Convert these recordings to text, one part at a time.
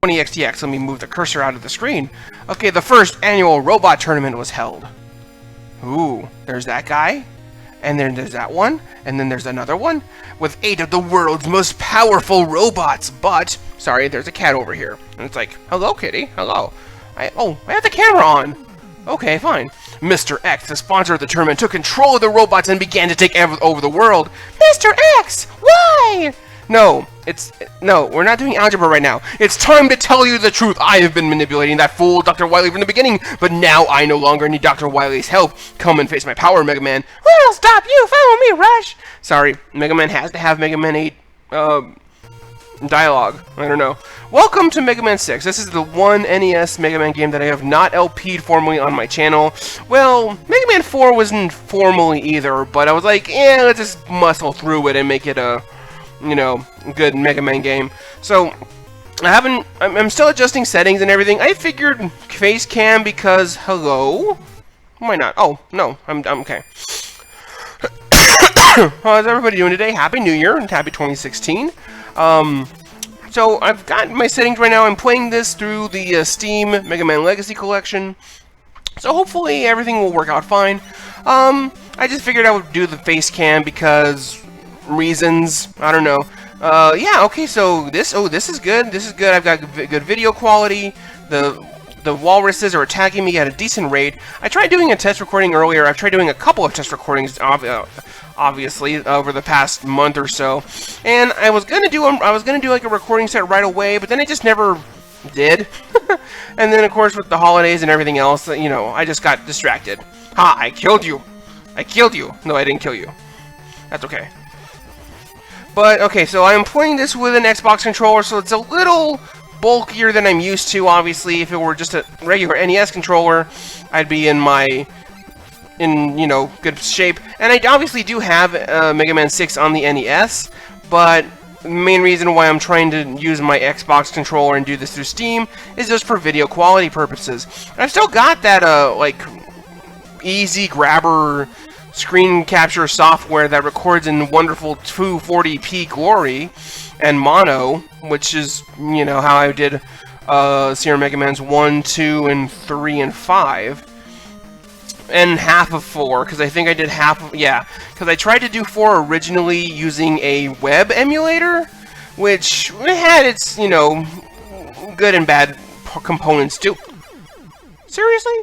20XTX, let me move the cursor out of the screen. Okay, the first annual robot tournament was held. Ooh, there's that guy. And then there's that one. And then there's another one. With 8 of the world's most powerful robots. But, sorry, there's a cat over here. And it's like, hello, kitty. Hello. I have the camera on. Okay, fine. Mr. X, the sponsor of the tournament, took control of the robots and began to take over the world. Mr. X, why? No, we're not doing algebra right now. It's time to tell you the truth. I have been manipulating that fool Dr. Wily from the beginning, but now I no longer need Dr. Wily's help. Come and face my power, Mega Man. We'll stop you. Follow me, Rush. Sorry, Mega Man has to have Mega Man 8, dialogue. I don't know. Welcome to Mega Man 6. This is the one NES Mega Man game that I have not LP'd formally on my channel. Well, Mega Man 4 wasn't formally either, but I was like, yeah, let's just muscle through it and make it a, you know, good Mega Man game. So, I'm still adjusting settings and everything. I figured Facecam because, hello? Why not? Oh, no, I'm okay. How's everybody doing today? Happy New Year and happy 2016. So I've got my settings right now. I'm playing this through the Steam Mega Man Legacy Collection. So hopefully everything will work out fine. I just figured I would do the face cam because reasons. I don't know. Yeah, okay, so this is good. This is good. I've got good video quality. The walruses are attacking me at a decent rate. I tried doing a test recording earlier. I've tried doing a couple of test recordings, obviously, over the past month or so. And I was gonna do like a recording set right away, but then I just never did. And then of course with the holidays and everything else, you know, I just got distracted. Ha! I killed you. I killed you. No, I didn't kill you. That's okay. But okay, so I'm playing this with an Xbox controller, so it's a little bulkier than I'm used to. Obviously, if it were just a regular NES controller, I'd be in you know, good shape. And I obviously do have Mega Man 6 on the NES, but the main reason why I'm trying to use my Xbox controller and do this through Steam is just for video quality purposes. I've still got that like easy grabber screen capture software that records in wonderful 240p glory and mono, which is, you know, how I did Sierra Mega Man's 1, 2, and 3, and 5. And half of 4, because I think I did half of, yeah, because I tried to do 4 originally using a web emulator, which had its, you know, good and bad components too. Seriously?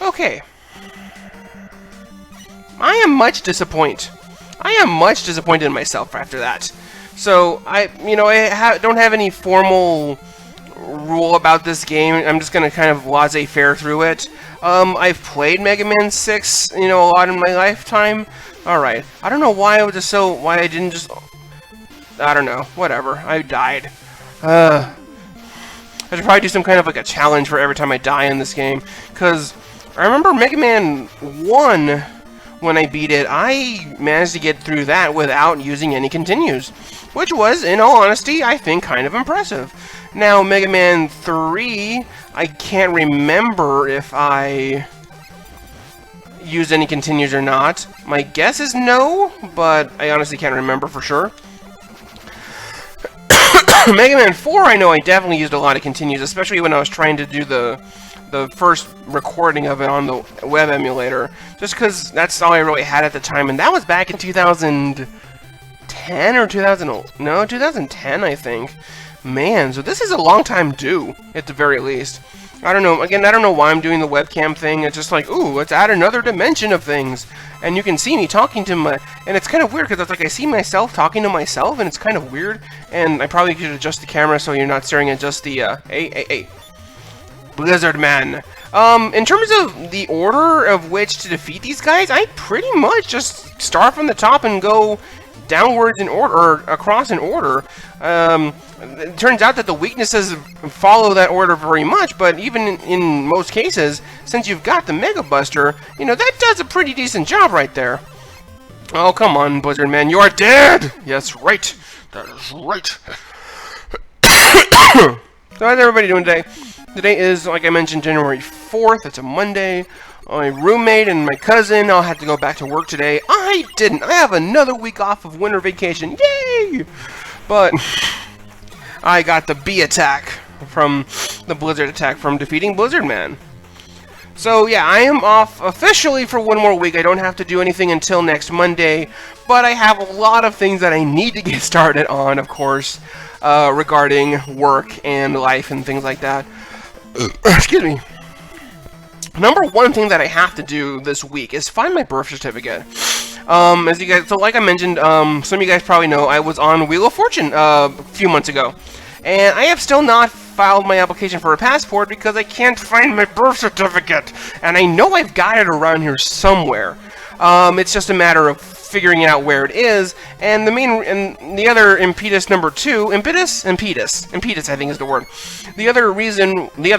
Okay. I am much disappointed. I am much disappointed in myself after that. So, you know, I don't have any formal rule about this game. I'm just going to kind of laissez-faire through it. I've played Mega Man 6, you know, a lot in my lifetime. Alright. I don't know why I was just why I didn't just... I don't know. Whatever. I died. I should probably do some kind of like a challenge for every time I die in this game. Because I remember Mega Man 1... when I beat it, I managed to get through that without using any continues, which was, in all honesty, I think kind of impressive. Now, Mega Man 3, I can't remember if I used any continues or not. My guess is no, but I honestly can't remember for sure. Mega Man 4, I know I definitely used a lot of continues, especially when I was trying to do the first recording of it on the web emulator, just because that's all I really had at the time, and that was back in 2010 or 2010, I think. Man, so this is a long time due, at the very least. I don't know, again, I don't know why I'm doing the webcam thing. It's just like, ooh, let's add another dimension of things. And you can see me talking to and it's kind of weird, because it's like I see myself talking to myself, and it's kind of weird, and I probably could adjust the camera so you're not staring at just the, hey. Blizzard Man. In terms of the order of which to defeat these guys, I pretty much just start from the top and go downwards in order, or across in order. It turns out that the weaknesses follow that order very much, but even in most cases, since you've got the Mega Buster, you know, that does a pretty decent job right there. Oh, come on, Blizzard Man, you are dead! Yes, right. That is right. So how's everybody doing today? Today is, like I mentioned, January 4th. It's a Monday. My roommate and my cousin all had to go back to work today. I didn't. I have another week off of winter vacation. Yay! But I got the B attack from the Blizzard attack from defeating Blizzard Man. So yeah, I am off officially for one more week. I don't have to do anything until next Monday, but I have a lot of things that I need to get started on, of course, regarding work and life and things like that. Excuse me. Number one thing that I have to do this week is find my birth certificate. As you guys, so like I mentioned, some of you guys probably know, I was on Wheel of Fortune a few months ago, and I have still not filed my application for a passport because I can't find my birth certificate, and I know I've got it around here somewhere. It's just a matter of figuring out where it is, and the other impetus number two, impetus, I think is the word. The other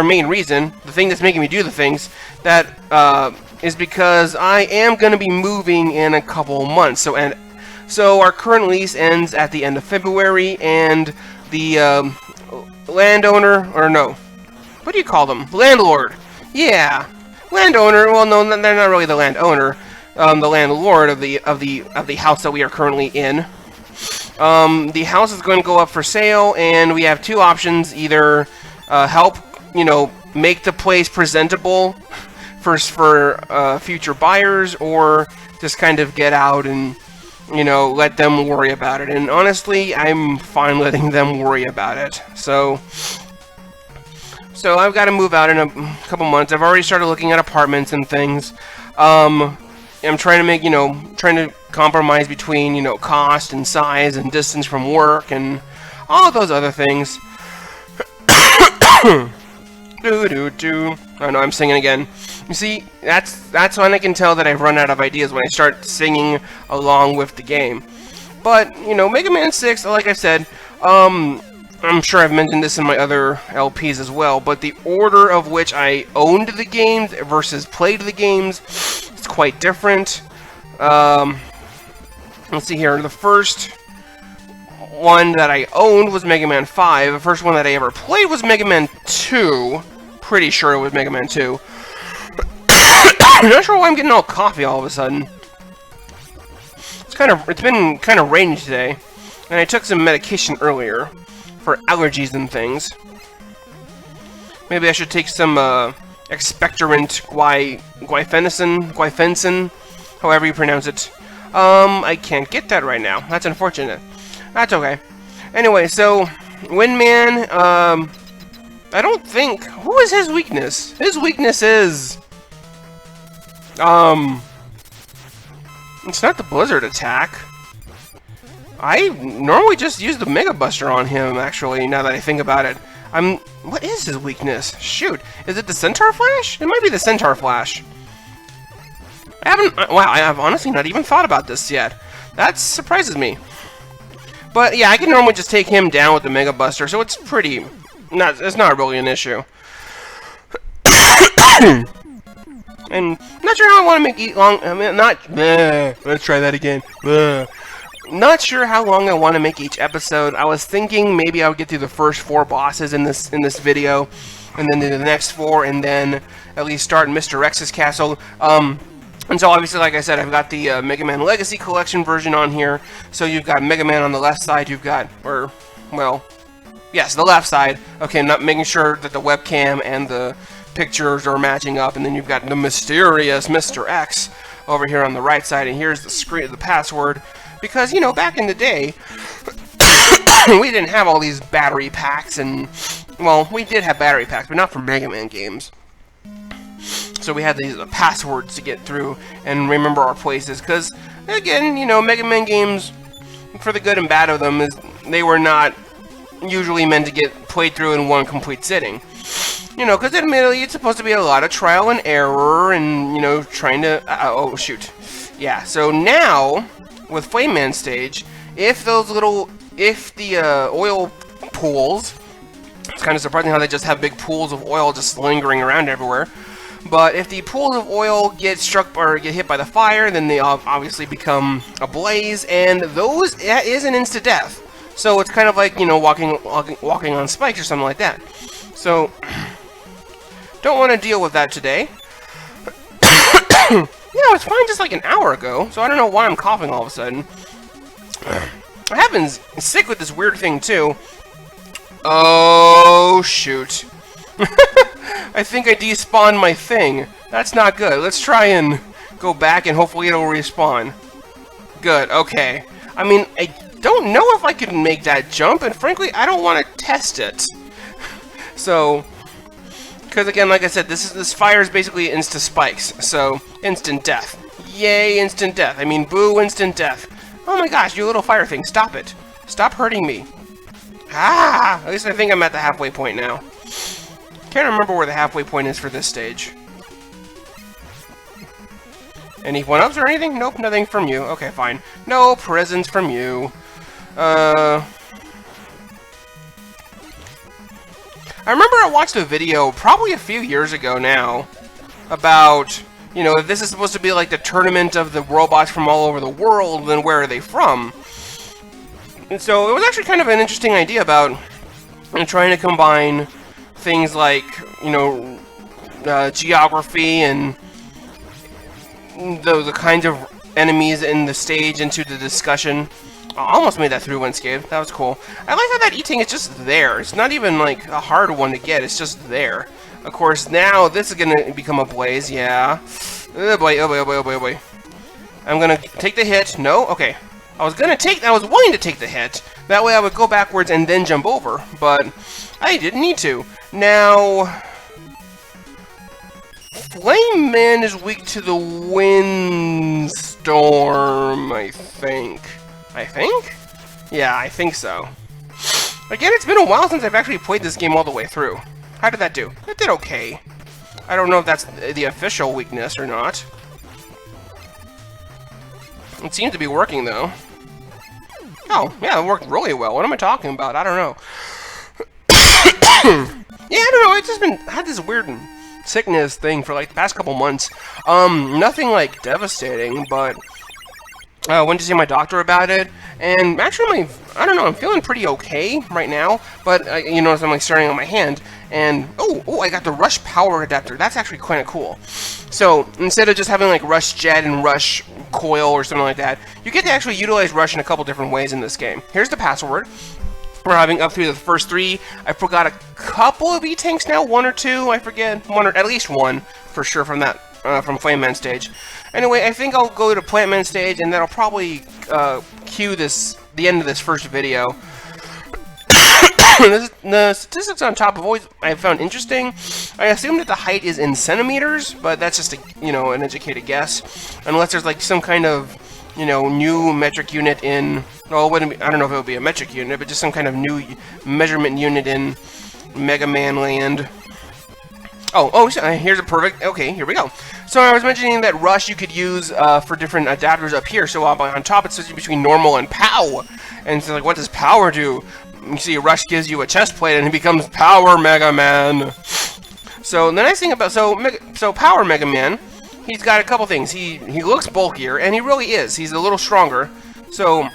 main reason, the thing that's making me do the things, that is because I am going to be moving in a couple months. So our current lease ends at the end of February, and the landowner, or no, what do you call them? Landlord. Yeah, landowner. Well, no, they're not really the landowner. The landlord of the house that we are currently in. The house is going to go up for sale, and we have two options: either help, make the place presentable for future buyers, or just kind of get out and let them worry about it. And honestly, I'm fine letting them worry about it. So I've got to move out in a couple months. I've already started looking at apartments and things. I'm trying to make, trying to compromise between, cost and size and distance from work and all of those other things. Oh no, I'm singing again. You see, that's when I can tell that I've run out of ideas, when I start singing along with the game. But, Mega Man 6, like I said, I'm sure I've mentioned this in my other LPs as well, but the order of which I owned the games versus played the games is quite different. Let's see here. The first one that I owned was Mega Man 5. The first one that I ever played was Mega Man 2. Pretty sure it was Mega Man 2. I'm not sure why I'm getting all coffee all of a sudden. It's been kind of rainy today, and I took some medication earlier for allergies and things. Maybe I should take some expectorant guaifenesin, however you pronounce it. I can't get that right now. That's unfortunate. That's okay. Anyway, so Windman, I don't think... Who is his weakness? His weakness is... It's not the Blizzard attack. I normally just use the Mega Buster on him, actually, now that I think about it. What is his weakness? Shoot. Is it the Centaur Flash? It might be the Centaur Flash. Wow, I have honestly not even thought about this yet. That surprises me. But yeah, I can normally just take him down with the Mega Buster, so it's it's not really an issue. And not sure how I want to make let's try that again. Not sure how long I want to make each episode. I was thinking maybe I would get through the first 4 bosses in this video, and then do the next 4, and then at least start in Mr. X's castle. And so obviously, like I said, I've got the Mega Man Legacy Collection version on here. So you've got Mega Man on the left side. You've got, yes, the left side. Okay, not making sure that the webcam and the pictures are matching up, and then you've got the mysterious Mr. X over here on the right side, and here's the screen, the password, because back in the day we didn't have all these battery packs, and well, we did have battery packs, but not for Mega Man games. So we had these passwords to get through and remember our places, because again, Mega Man games, for the good and bad of them, they were not usually meant to get played through in one complete sitting. Because admittedly, it's supposed to be a lot of trial and error, and, trying to... oh, shoot. Yeah, so now, with Flame Man stage, if the oil pools... It's kind of surprising how they just have big pools of oil just lingering around everywhere. But if the pools of oil get struck or get hit by the fire, then they obviously become ablaze, and that is an insta-death. So it's kind of like, walking on spikes or something like that. So... don't want to deal with that today. It's fine just like an hour ago, so I don't know why I'm coughing all of a sudden. I have been sick with this weird thing, too. Oh, shoot. I think I despawned my thing. That's not good. Let's try and go back and hopefully it'll respawn. Good, okay. I mean, I don't know if I can make that jump, and frankly, I don't want to test it. So, because again, like I said, this fire is basically insta spikes, so instant death. Yay, instant death. I mean, boo, instant death. Oh my gosh, you little fire thing, stop it. Stop hurting me. Ah! At least I think I'm at the halfway point now. Can't remember where the halfway point is for this stage. Any one-ups or anything? Nope, nothing from you. Okay, fine. No presents from you. I remember I watched a video probably a few years ago now about, you know, if this is supposed to be like the tournament of the robots from all over the world, then where are they from? And so it was actually kind of an interesting idea about trying to combine things like, you know, geography and the kinds of enemies in the stage into the discussion. I almost made that through unscathed. That was cool. I like how that E-Tank is just there. It's not even like a hard one to get. It's just there. Of course, now this is going to become a blaze. Yeah. Oh boy, oh boy, oh boy, oh boy, oh boy. I'm going to take the hit. No? Okay. I was willing to take the hit. That way I would go backwards and then jump over. But I didn't need to. Now, Flame Man is weak to the windstorm, I think. Yeah, I think so. Again, it's been a while since I've actually played this game all the way through. How did that do? It did okay. I don't know if that's the official weakness or not. It seems to be working, though. Oh, yeah, it worked really well. What am I talking about? I don't know. Yeah, I don't know. I've just had this weird sickness thing for like the past couple months. Nothing like devastating, but I went to see my doctor about it, and actually I don't know, I'm feeling pretty okay right now, but you notice I'm like starting on my hand, and oh, I got the Rush power adapter. That's actually kind of cool. So instead of just having like Rush Jet and Rush Coil or something like that, you get to actually utilize Rush in a couple different ways in this game. Here's the password. We're having up through the first 3. I forgot a couple of E-Tanks now, 1 or 2, I forget. One or at least 1 for sure from that from Flame Man stage. Anyway, I think I'll go to Plant Man stage, and that'll probably cue the end of this first video. The statistics on top I've found interesting. I assume that the height is in centimeters, but that's just an educated guess, unless there's like some kind of new metric unit in. Well, it wouldn't be, I don't know if it would be a metric unit, but just some kind of new measurement unit in Mega Man Land. Here's a perfect. Okay, here we go. So I was mentioning that Rush you could use for different adapters up here. So on top it's switching between normal and POW. And so like, what does power do? You see, Rush gives you a chest plate and he becomes Power Mega Man. So the nice thing about Power Mega Man, he's got a couple things. He looks bulkier, and he really is. He's a little stronger. So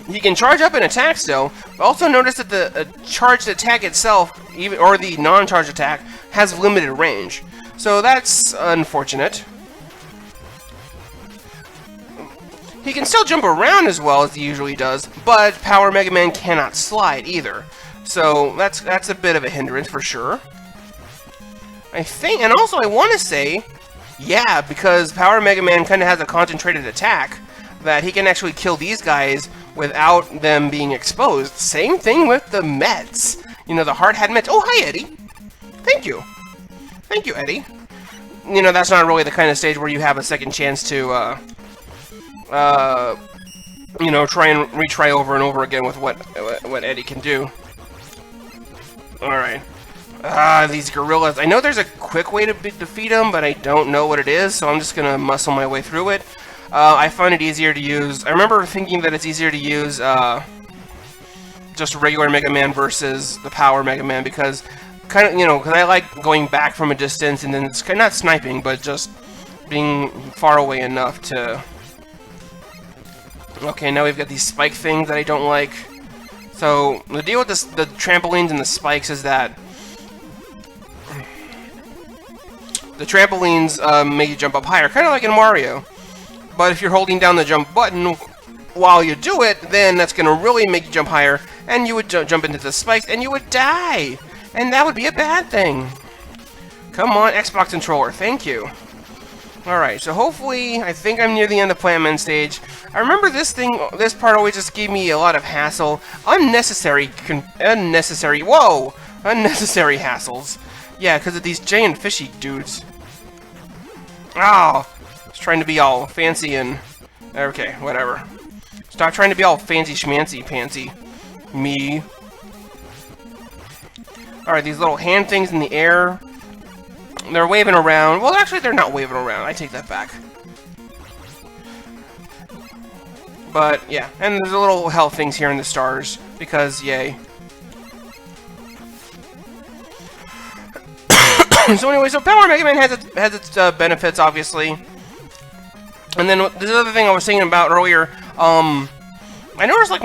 he can charge up and attack still. But also notice that the charged attack itself, or the non-charged attack, has limited range. So that's unfortunate. He can still jump around as well as he usually does, but Power Mega Man cannot slide either. So that's a bit of a hindrance for sure. I think, and also I want to say, yeah, because Power Mega Man kind of has a concentrated attack, that he can actually kill these guys without them being exposed. Same thing with the Mets. The hard hat Mets. Oh, hi, Eddie. Thank you. Thank you, Eddie. That's not really the kind of stage where you have a second chance to, try and retry over and over again with what Eddie can do. Alright. These gorillas. I know there's a quick way to defeat them, but I don't know what it is, so I'm just gonna muscle my way through it. I find it easier to use. I remember thinking that it's easier to use just regular Mega Man versus the Power Mega Man, because because I like going back from a distance and then it's kind of not sniping, but just being far away enough to. Okay, now we've got these spike things that I don't like. So the deal with the trampolines and the spikes is that the trampolines make you jump up higher, kind of like in Mario. But if you're holding down the jump button, while you do it, then that's going to really make you jump higher, and you would jump into the spikes, and you would die! And that would be a bad thing. Come on, Xbox controller, thank you. Alright, so hopefully, I think I'm near the end of Plant Man stage. I remember this part always just gave me a lot of hassle. Unnecessary hassles. Yeah, because of these giant fishy dudes. Oh, it's trying to be all fancy and... Okay, whatever. Stop trying to be all fancy schmancy pantsy. Me. Alright, these little hand things in the air. They're waving around. Well, actually, they're not waving around. I take that back. But, yeah. And there's the little health things here in the stars. Because, yay. So anyway, so Power Mega Man has its benefits, obviously. And then this other thing I was thinking about earlier, I noticed like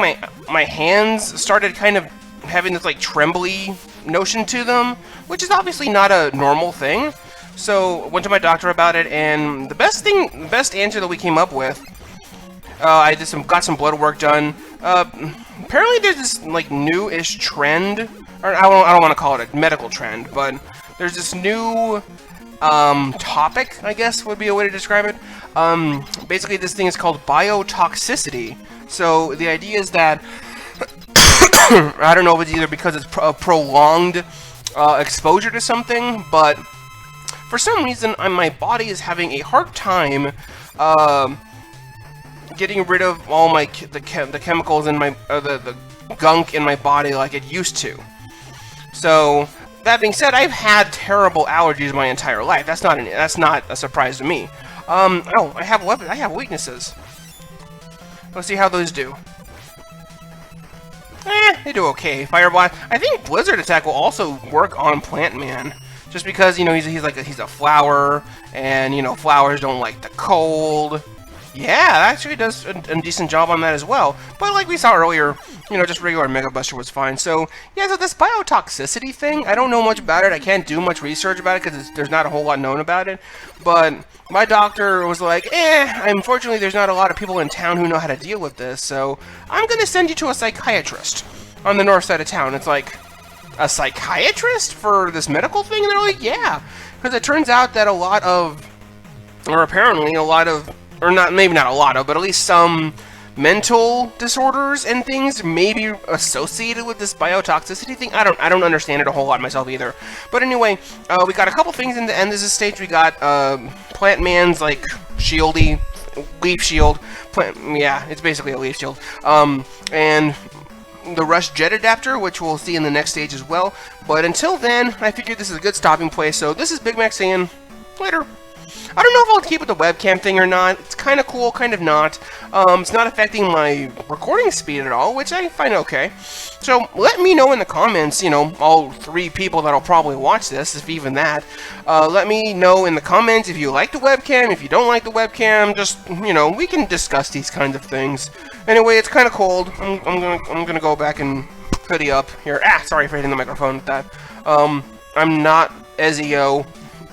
my hands started kind of having this like trembly notion to them, which is obviously not a normal thing. So went to my doctor about it, and the best answer that we came up with, I got some blood work done. Apparently there's this like new-ish trend, or I don't want to call it a medical trend, but there's this new topic, I guess would be a way to describe it. Basically, this thing is called biotoxicity. So the idea is that I don't know if it's either because it's a prolonged exposure to something, but for some reason my body is having a hard time getting rid of all the chemicals in my the gunk in my body like it used to. So that being said, I've had terrible allergies my entire life. That's not a surprise to me. Oh, I have weaknesses. Let's see how those do. They do okay. Fire Blast. I think Blizzard Attack will also work on Plant Man, just because he's a flower, and flowers don't like the cold. Yeah, that actually does a decent job on that as well. But like we saw earlier, just regular Mega Buster was fine. So yeah, so this biotoxicity thing, I don't know much about it. I can't do much research about it because there's not a whole lot known about it. But my doctor was like, unfortunately there's not a lot of people in town who know how to deal with this, so I'm gonna send you to a psychiatrist on the north side of town. It's like, a psychiatrist for this medical thing? And they're like, yeah, because it turns out that maybe not a lot of, but at least some mental disorders and things may be associated with this biotoxicity thing. I don't understand it a whole lot myself either. But anyway, we got a couple things in the end of this stage. We got Plant Man's like shieldy leaf shield. Yeah, it's basically a leaf shield. And the Rush Jet Adapter, which we'll see in the next stage as well. But until then, I figured this is a good stopping place. So this is Big Mac saying later. I don't know if I'll keep with the webcam thing or not. It's kind of cool, kind of not. It's not affecting my recording speed at all, which I find okay. So let me know in the comments, all 3 people that'll probably watch this, if even that. Let me know in the comments if you like the webcam, if you don't like the webcam. Just, we can discuss these kinds of things. Anyway, it's kind of cold. I'm gonna go back and hoodie up here. Sorry for hitting the microphone with that. I'm not Ezio.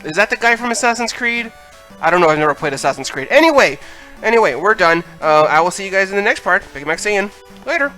Is that the guy from Assassin's Creed? I don't know, I've never played Assassin's Creed. Anyway, we're done. I will see you guys in the next part. Big Mac saying, later.